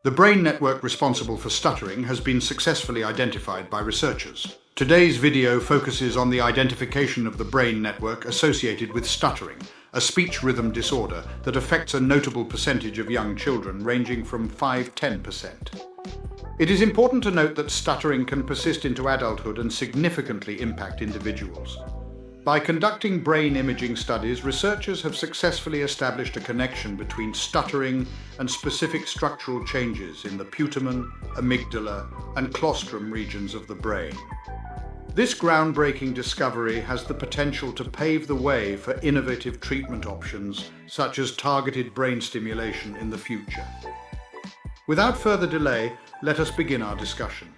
The brain network responsible for stuttering has been successfully identified by researchers. Today's video focuses on the identification of the brain network associated with stuttering, a speech rhythm disorder that affects a notable percentage of young children, ranging from 5–10%. It is important to note that stuttering can persist into adulthood and significantly impact individuals. By conducting brain imaging studies, researchers have successfully established a connection between stuttering and specific structural changes in the putamen, amygdala, and claustrum regions of the brain. This groundbreaking discovery has the potential to pave the way for innovative treatment options, such as targeted brain stimulation in the future. Without further delay, let us begin our discussion.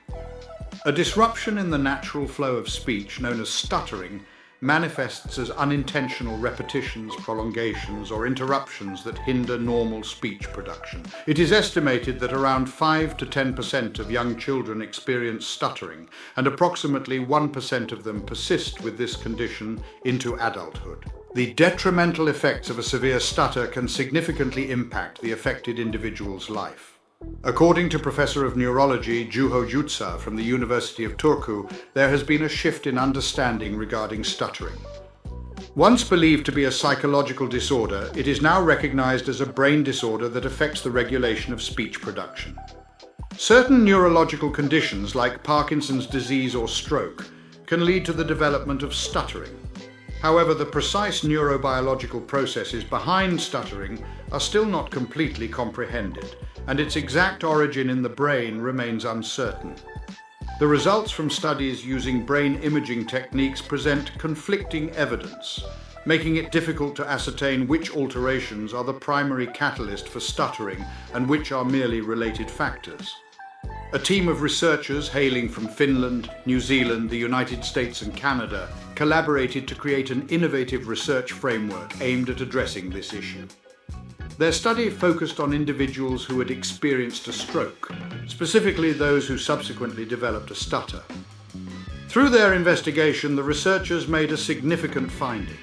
A disruption in the natural flow of speech, known as stuttering, manifests as unintentional repetitions, prolongations, or interruptions that hinder normal speech production. It is estimated that around 5–10% of young children experience stuttering, and approximately 1% of them persist with this condition into adulthood. The detrimental effects of a severe stutter can significantly impact the affected individual's life. According to Professor of Neurology Juho Jutsa from the University of Turku, there has been a shift in understanding regarding stuttering. Once believed to be a psychological disorder, it is now recognized as a brain disorder that affects the regulation of speech production. Certain neurological conditions like Parkinson's disease or stroke can lead to the development of stuttering. However, the precise neurobiological processes behind stuttering are still not completely comprehended, and its exact origin in the brain remains uncertain. The results from studies using brain imaging techniques present conflicting evidence, making it difficult to ascertain which alterations are the primary catalyst for stuttering and which are merely related factors. A team of researchers hailing from Finland, New Zealand, the United States, and Canada collaborated to create an innovative research framework aimed at addressing this issue. Their study focused on individuals who had experienced a stroke, specifically those who subsequently developed a stutter. Through their investigation, the researchers made a significant finding.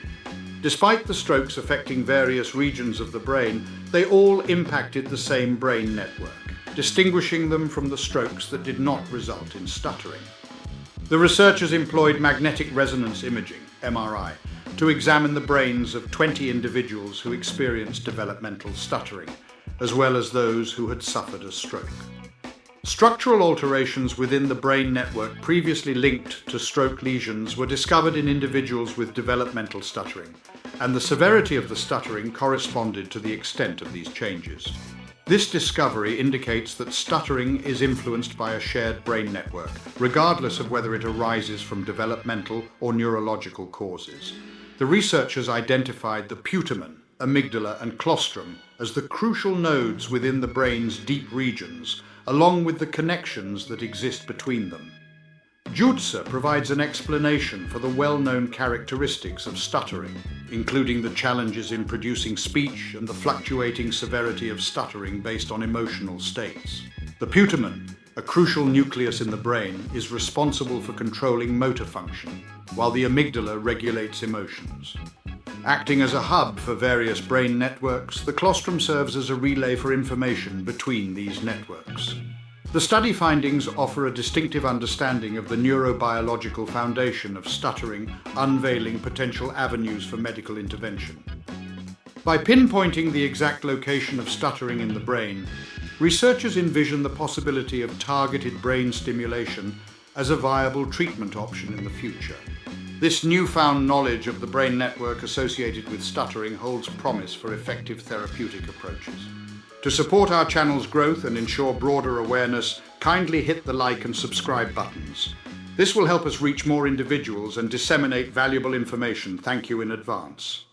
Despite the strokes affecting various regions of the brain, they all impacted the same brain network, distinguishing them from the strokes that did not result in stuttering. The researchers employed magnetic resonance imaging, MRI, to examine the brains of 20 individuals who experienced developmental stuttering, as well as those who had suffered a stroke. Structural alterations within the brain network previously linked to stroke lesions were discovered in individuals with developmental stuttering, and the severity of the stuttering corresponded to the extent of these changes. This discovery indicates that stuttering is influenced by a shared brain network, regardless of whether it arises from developmental or neurological causes. The researchers identified the putamen, amygdala, and claustrum as the crucial nodes within the brain's deep regions, along with the connections that exist between them. Jutsa provides an explanation for the well-known characteristics of stuttering, including the challenges in producing speech and the fluctuating severity of stuttering based on emotional states. The putamen, a crucial nucleus in the brain, is responsible for controlling motor function, while the amygdala regulates emotions. Acting as a hub for various brain networks, the claustrum serves as a relay for information between these networks. The study findings offer a distinctive understanding of the neurobiological foundation of stuttering, unveiling potential avenues for medical intervention. By pinpointing the exact location of stuttering in the brain, researchers envision the possibility of targeted brain stimulation as a viable treatment option in the future. This newfound knowledge of the brain network associated with stuttering holds promise for effective therapeutic approaches. To support our channel's growth and ensure broader awareness, kindly hit the like and subscribe buttons. This will help us reach more individuals and disseminate valuable information. Thank you in advance.